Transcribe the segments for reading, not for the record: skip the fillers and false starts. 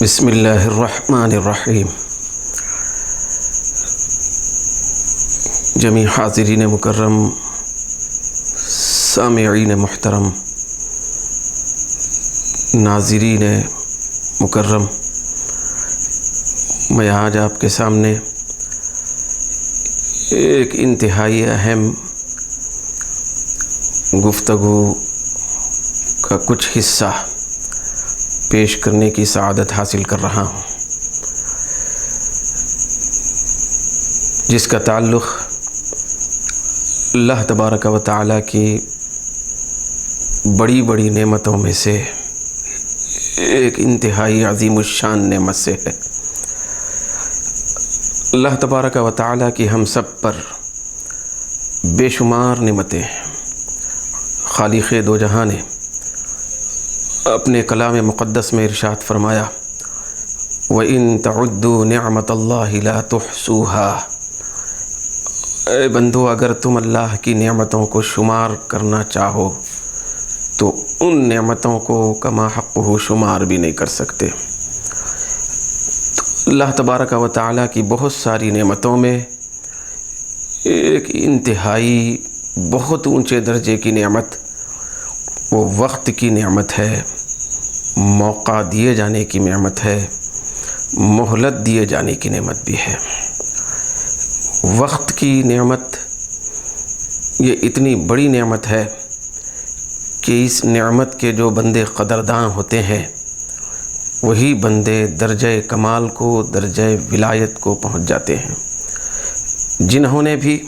بسم اللہ الرحمن الرحیم۔ جمیع حاضرین مکرم، سامعین محترم، ناظرین مکرم، میں آج آپ کے سامنے ایک انتہائی اہم گفتگو کا کچھ حصہ پیش کرنے کی سعادت حاصل کر رہا ہوں، جس کا تعلق اللہ تبارک و تعالیٰ کی بڑی بڑی نعمتوں میں سے ایک انتہائی عظیم الشان نعمت سے ہے۔ اللہ تبارک و تعالیٰ کی ہم سب پر بے شمار نعمتیں ہیں۔ خالق دو جہاں نے اپنے کلام مقدس میں ارشاد فرمایا، وَإِن تَعُدُّوا نِعْمَةَ اللَّهِ لَا تُحْصُوهَا۔ اے بندو، اگر تم اللہ کی نعمتوں کو شمار کرنا چاہو تو ان نعمتوں کو کما حقہ شمار بھی نہیں کر سکتے۔ اللہ تبارک و تعالیٰ کی بہت ساری نعمتوں میں ایک انتہائی بہت اونچے درجے کی نعمت وہ وقت کی نعمت ہے، موقع دیے جانے کی نعمت ہے، مہلت دیے جانے کی نعمت بھی ہے۔ وقت کی نعمت یہ اتنی بڑی نعمت ہے کہ اس نعمت کے جو بندے قدرداں ہوتے ہیں وہی بندے درجہ کمال کو، درجہ ولایت کو پہنچ جاتے ہیں۔ جنہوں نے بھی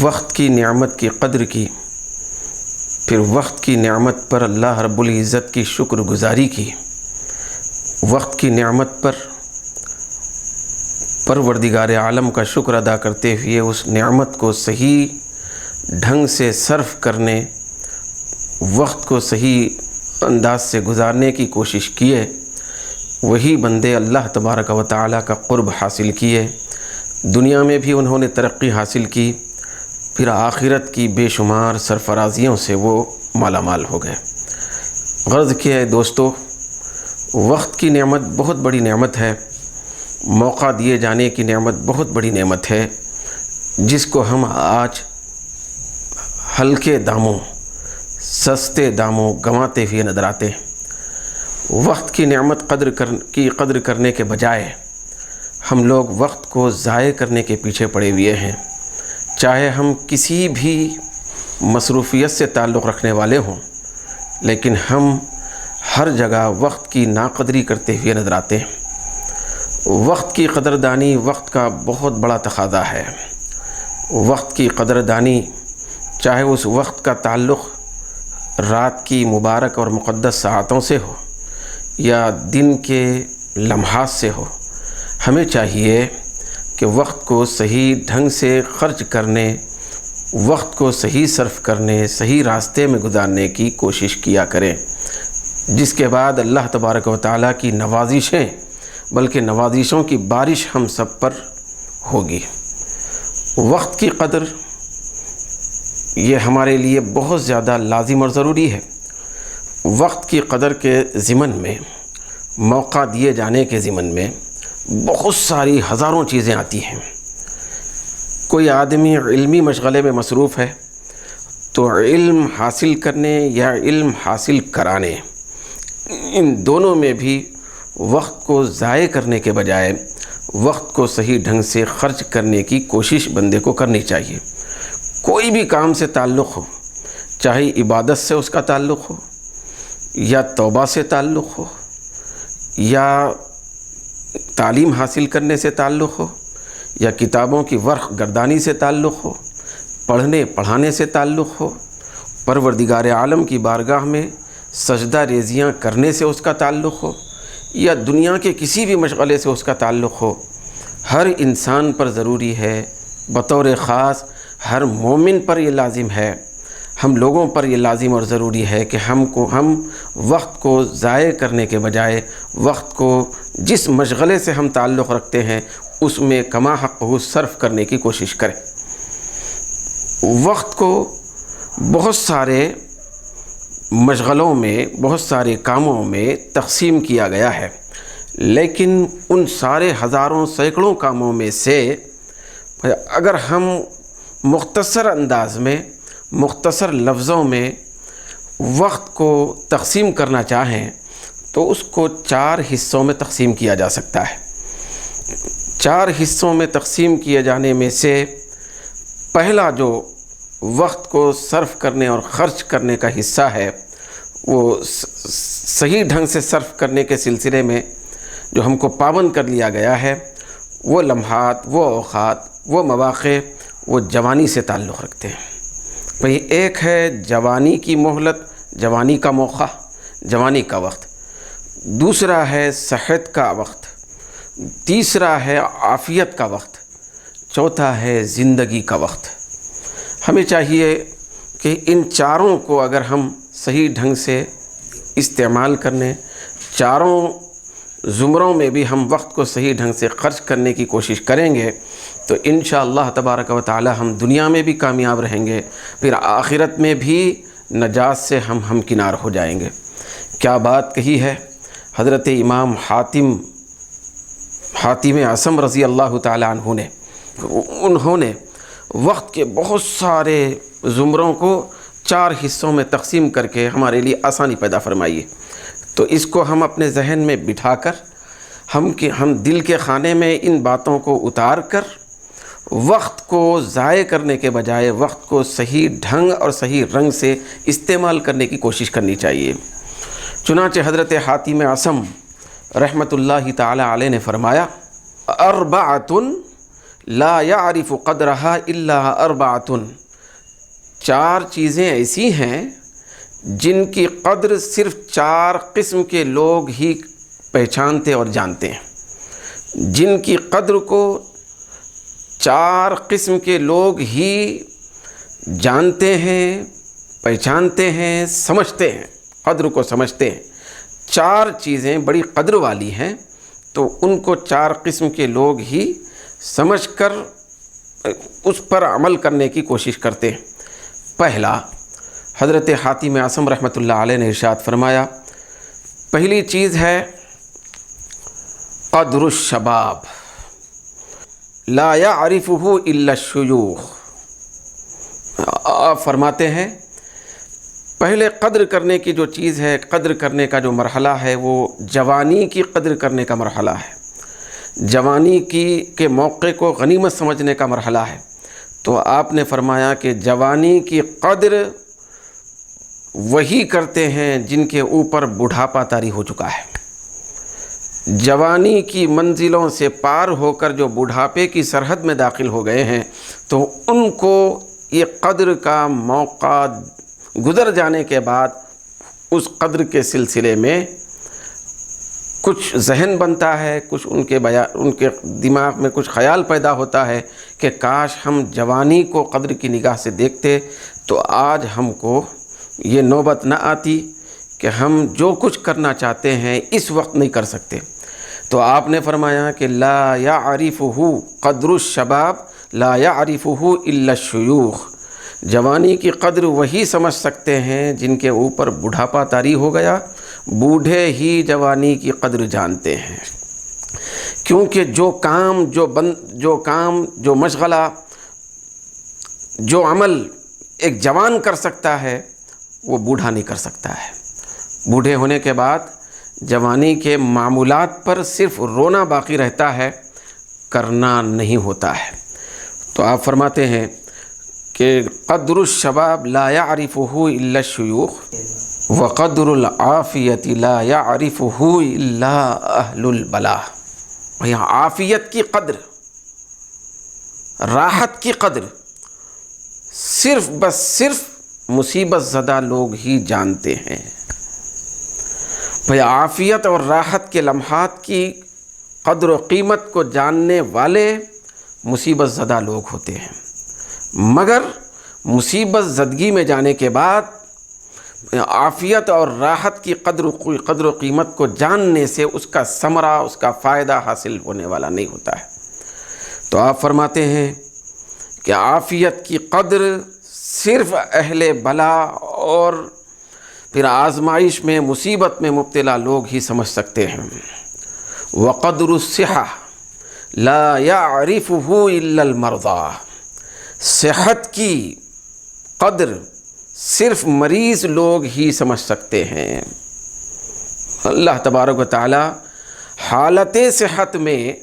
وقت کی نعمت کی قدر کی، پھر وقت کی نعمت پر اللہ رب العزت کی شکر گزاری کی، وقت کی نعمت پر پروردگار عالم کا شکر ادا کرتے ہوئے اس نعمت کو صحیح ڈھنگ سے صرف کرنے، وقت کو صحیح انداز سے گزارنے کی کوشش کیے، وہی بندے اللہ تبارک و تعالیٰ کا قرب حاصل کیے، دنیا میں بھی انہوں نے ترقی حاصل کی، پھر آخرت کی بے شمار سرفرازیوں سے وہ مالا مال ہو گئے۔ غرض کیا ہے دوستو، وقت کی نعمت بہت بڑی نعمت ہے، موقع دیے جانے کی نعمت بہت بڑی نعمت ہے، جس کو ہم آج ہلکے داموں، سستے داموں گنواتے ہوئے نظر آتے ہیں۔ وقت کی نعمت کی قدر کرنے کے بجائے ہم لوگ وقت کو ضائع کرنے کے پیچھے پڑے ہوئے ہیں۔ چاہے ہم کسی بھی مصروفیت سے تعلق رکھنے والے ہوں، لیکن ہم ہر جگہ وقت کی ناقدری کرتے ہوئے نظر آتے ہیں۔ وقت کی قدردانی وقت کا بہت بڑا تقاضا ہے۔ وقت کی قدردانی، چاہے اس وقت کا تعلق رات کی مبارک اور مقدس ساعتوں سے ہو یا دن کے لمحات سے ہو، ہمیں چاہیے کہ وقت کو صحیح ڈھنگ سے خرچ کرنے، وقت کو صحیح صرف کرنے، صحیح راستے میں گزارنے کی کوشش کیا کریں، جس کے بعد اللہ تبارک و تعالیٰ کی نوازشیں، بلکہ نوازشوں کی بارش ہم سب پر ہوگی۔ وقت کی قدر یہ ہمارے لیے بہت زیادہ لازم اور ضروری ہے۔ وقت کی قدر کے ضمن میں، موقع دیے جانے کے ضمن میں بہت ساری ہزاروں چیزیں آتی ہیں۔ کوئی آدمی علمی مشغلے میں مصروف ہے تو علم حاصل کرنے یا علم حاصل کرانے، ان دونوں میں بھی وقت کو ضائع کرنے کے بجائے وقت کو صحیح ڈھنگ سے خرچ کرنے کی کوشش بندے کو کرنی چاہیے۔ کوئی بھی کام سے تعلق ہو، چاہے عبادت سے اس کا تعلق ہو یا توبہ سے تعلق ہو یا تعلیم حاصل کرنے سے تعلق ہو یا کتابوں کی ورق گردانی سے تعلق ہو، پڑھنے پڑھانے سے تعلق ہو، پروردگار عالم کی بارگاہ میں سجدہ ریزیاں کرنے سے اس کا تعلق ہو یا دنیا کے کسی بھی مشغلے سے اس کا تعلق ہو، ہر انسان پر ضروری ہے، بطور خاص ہر مومن پر یہ لازم ہے، ہم لوگوں پر یہ لازم اور ضروری ہے کہ ہم وقت کو ضائع کرنے کے بجائے وقت کو جس مشغلے سے ہم تعلق رکھتے ہیں اس میں کما حق صرف کرنے کی کوشش کریں۔ وقت کو بہت سارے مشغلوں میں، بہت سارے کاموں میں تقسیم کیا گیا ہے، لیکن ان سارے ہزاروں سینکڑوں کاموں میں سے اگر ہم مختصر انداز میں، مختصر لفظوں میں وقت کو تقسیم کرنا چاہیں تو اس کو 4 حصوں میں تقسیم کیا جا سکتا ہے۔ 4 حصوں میں تقسیم کیے جانے میں سے پہلا جو وقت کو صرف کرنے اور خرچ کرنے کا حصہ ہے، وہ صحیح ڈھنگ سے صرف کرنے کے سلسلے میں جو ہم کو پابند کر لیا گیا ہے، وہ لمحات، وہ اوقات، وہ مواقع، وہ جوانی سے تعلق رکھتے ہیں۔ بھئی ایک ہے جوانی کی مہلت، جوانی کا موقع، جوانی کا وقت۔ دوسرا ہے صحت کا وقت۔ تیسرا ہے عافیت کا وقت۔ چوتھا ہے زندگی کا وقت۔ ہمیں چاہیے کہ ان چاروں کو اگر ہم صحیح ڈھنگ سے استعمال کرنے، چاروں زمروں میں بھی ہم وقت کو صحیح ڈھنگ سے خرچ کرنے کی کوشش کریں گے تو انشاءاللہ تبارک و تعالی ہم دنیا میں بھی کامیاب رہیں گے، پھر آخرت میں بھی نجات سے ہم ہمکنار ہو جائیں گے۔ کیا بات کہی ہے حضرت امام حاتم اعصم رضی اللہ تعالی عنہ نے۔ انہوں نے وقت کے بہت سارے زمروں کو 4 حصوں میں تقسیم کر کے ہمارے لیے آسانی پیدا فرمائی ہے۔ تو اس کو ہم اپنے ذہن میں بٹھا کر ہم دل کے خانے میں ان باتوں کو اتار کر وقت کو ضائع کرنے کے بجائے وقت کو صحیح ڈھنگ اور صحیح رنگ سے استعمال کرنے کی کوشش کرنی چاہیے۔ چنانچہ حضرت حاتم اعصم رحمۃ اللہ تعالی علیہ نے فرمایا، اربعۃ لا يعرف قدرها الا اربعۃ، 4 چیزیں ایسی ہیں جن کی قدر صرف 4 قسم کے لوگ ہی پہچانتے اور جانتے ہیں۔ جن کی قدر کو 4 قسم کے لوگ ہی جانتے ہیں، پہچانتے ہیں، سمجھتے ہیں، قدر کو سمجھتے ہیں۔ 4 چیزیں بڑی قدر والی ہیں تو ان کو 4 قسم کے لوگ ہی سمجھ کر اس پر عمل کرنے کی کوشش کرتے ہیں۔ پہلا، حضرت حاتم اعصم رحمۃ اللہ علیہ نے ارشاد فرمایا، پہلی چیز ہے قدر الشباب لا يعرفه الا الشیوخ۔ آپ فرماتے ہیں پہلے قدر کرنے کی جو چیز ہے، قدر کرنے کا جو مرحلہ ہے، وہ جوانی کی قدر کرنے کا مرحلہ ہے، جوانی کے موقع کو غنیمت سمجھنے کا مرحلہ ہے۔ تو آپ نے فرمایا کہ جوانی کی قدر وہی کرتے ہیں جن کے اوپر بڑھاپا طاری ہو چکا ہے۔ جوانی کی منزلوں سے پار ہو کر جو بڑھاپے کی سرحد میں داخل ہو گئے ہیں تو ان کو یہ قدر کا موقع گزر جانے کے بعد اس قدر کے سلسلے میں کچھ ذہن بنتا ہے، کچھ ان کے دماغ میں کچھ خیال پیدا ہوتا ہے کہ کاش ہم جوانی کو قدر کی نگاہ سے دیکھتے تو آج ہم کو یہ نوبت نہ آتی کہ ہم جو کچھ کرنا چاہتے ہیں اس وقت نہیں کر سکتے۔ تو آپ نے فرمایا کہ لا يعرفه قدر الشباب لا يعرفه الا الشیوخ، جوانی کی قدر وہی سمجھ سکتے ہیں جن کے اوپر بڑھاپا طاری ہو گیا، بوڑھے ہی جوانی کی قدر جانتے ہیں۔ کیونکہ جو مشغلہ، جو عمل ایک جوان کر سکتا ہے وہ بوڑھا نہیں کر سکتا ہے۔ بوڑھے ہونے کے بعد جوانی کے معمولات پر صرف رونا باقی رہتا ہے، کرنا نہیں ہوتا ہے۔ تو آپ فرماتے ہیں کہ قدر الشباب لا يعرفه الا الشیوخ وقدر العافیت لا يعرفه الا اہل البلاء۔ یہاں عافیت کی قدر، راحت کی قدر صرف بس صرف مصیبت زدہ لوگ ہی جانتے ہیں۔ بھئی عافیت اور راحت کے لمحات کی قدر و قیمت کو جاننے والے مصیبت زدہ لوگ ہوتے ہیں، مگر مصیبت زدگی میں جانے کے بعد عافیت اور راحت کی قدر و قیمت کو جاننے سے اس کا ثمرہ، اس کا فائدہ حاصل ہونے والا نہیں ہوتا ہے۔ تو آپ فرماتے ہیں کہ عافیت کی قدر صرف اہل بلا اور پھر آزمائش میں مصیبت میں مبتلا لوگ ہی سمجھ سکتے ہیں۔ وقدر الصحہ لا يعرفہ الا المرضى، صحت کی قدر صرف مریض لوگ ہی سمجھ سکتے ہیں۔ اللہ تبارک و تعالی حالت صحت میں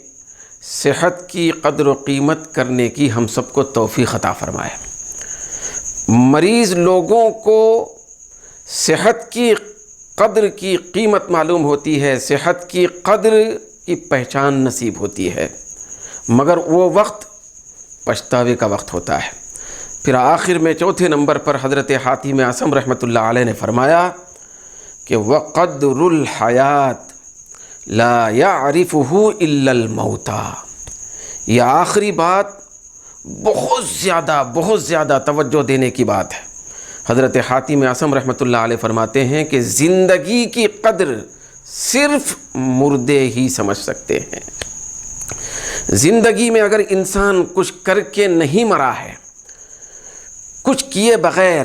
صحت کی قدر و قیمت کرنے کی ہم سب کو توفیق عطا فرمائے۔ مریض لوگوں کو صحت کی قدر کی قیمت معلوم ہوتی ہے، صحت کی قدر کی پہچان نصیب ہوتی ہے، مگر وہ وقت پچھتاوے کا وقت ہوتا ہے۔ پھر آخر میں چوتھے نمبر پر حضرت حاتم اعصم رحمۃ اللہ علیہ نے فرمایا کہ وقدر الحیات لا يعرفہ الا الموتى، یہ آخری بات بہت زیادہ توجہ دینے کی بات ہے۔ حضرت حاتم اعصم رحمۃ اللہ علیہ فرماتے ہیں کہ زندگی کی قدر صرف مردے ہی سمجھ سکتے ہیں۔ زندگی میں اگر انسان کچھ کر کے نہیں مرا ہے، کچھ کیے بغیر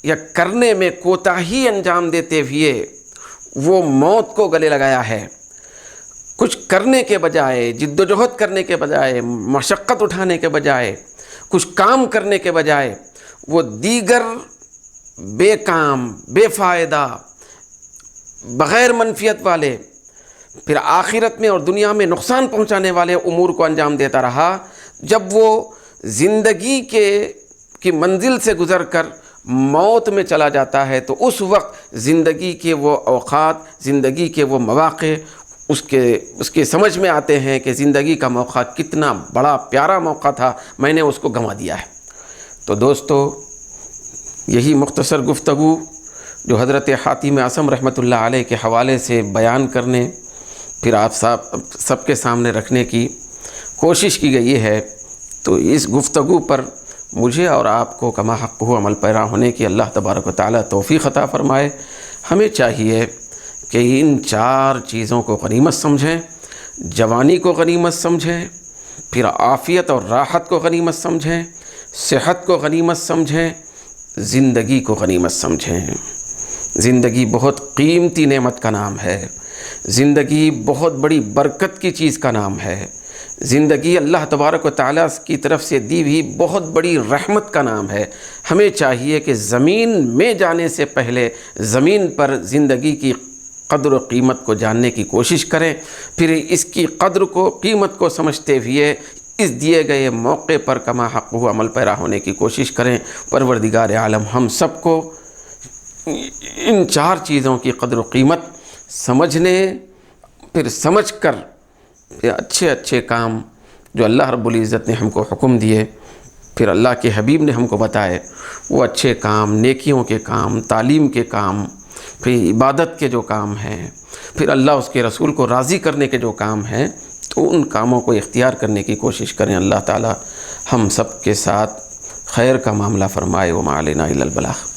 یا کرنے میں کوتاہی انجام دیتے ہوئے وہ موت کو گلے لگایا ہے، کچھ کرنے کے بجائے، جد و جہد کرنے کے بجائے، مشقت اٹھانے کے بجائے، کچھ کام کرنے کے بجائے وہ دیگر بے کام، بے فائدہ، بغیر منفیت والے، پھر آخرت میں اور دنیا میں نقصان پہنچانے والے امور کو انجام دیتا رہا، جب وہ زندگی کی منزل سے گزر کر موت میں چلا جاتا ہے تو اس وقت زندگی کے وہ اوقات، زندگی کے وہ مواقع اس کے سمجھ میں آتے ہیں کہ زندگی کا موقع کتنا بڑا پیارا موقع تھا، میں نے اس کو گنوا دیا ہے۔ تو دوستو، یہی مختصر گفتگو جو حضرت حاتم اعصم رحمۃ اللہ علیہ کے حوالے سے بیان کرنے، پھر آپ سب کے سامنے رکھنے کی کوشش کی گئی ہے، تو اس گفتگو پر مجھے اور آپ کو کما حق ہو عمل پیرا ہونے کی اللہ تبارک و تعالی توفیق عطا فرمائے۔ ہمیں چاہیے کہ ان 4 چیزوں کو غنیمت سمجھیں، جوانی کو غنیمت سمجھیں، پھر عافیت اور راحت کو غنیمت سمجھیں، صحت کو غنیمت سمجھیں، زندگی کو غنیمت سمجھیں۔ زندگی بہت قیمتی نعمت کا نام ہے، زندگی بہت بڑی برکت کی چیز کا نام ہے، زندگی اللہ تبارک و تعالیٰ کی طرف سے دی ہوئی بہت بڑی رحمت کا نام ہے۔ ہمیں چاہیے کہ زمین میں جانے سے پہلے زمین پر زندگی کی قدر و قیمت کو جاننے کی کوشش کریں، پھر اس کی قدر کو، قیمت کو سمجھتے ہوئے اس دیے گئے موقع پر کما حق ہو عمل پیرا ہونے کی کوشش کریں۔ پروردگار عالم ہم سب کو ان 4 چیزوں کی قدر و قیمت سمجھنے، پھر سمجھ کر اچھے کام جو اللہ رب العزت نے ہم کو حکم دیے، پھر اللہ کے حبیب نے ہم کو بتائے، وہ اچھے کام، نیکیوں کے کام، تعلیم کے کام، پھر عبادت کے جو کام ہیں، پھر اللہ اس کے رسول کو راضی کرنے کے جو کام ہیں، تو ان کاموں کو اختیار کرنے کی کوشش کریں۔ اللہ تعالی ہم سب کے ساتھ خیر کا معاملہ فرمائے۔ وما علینا الا البلاغ۔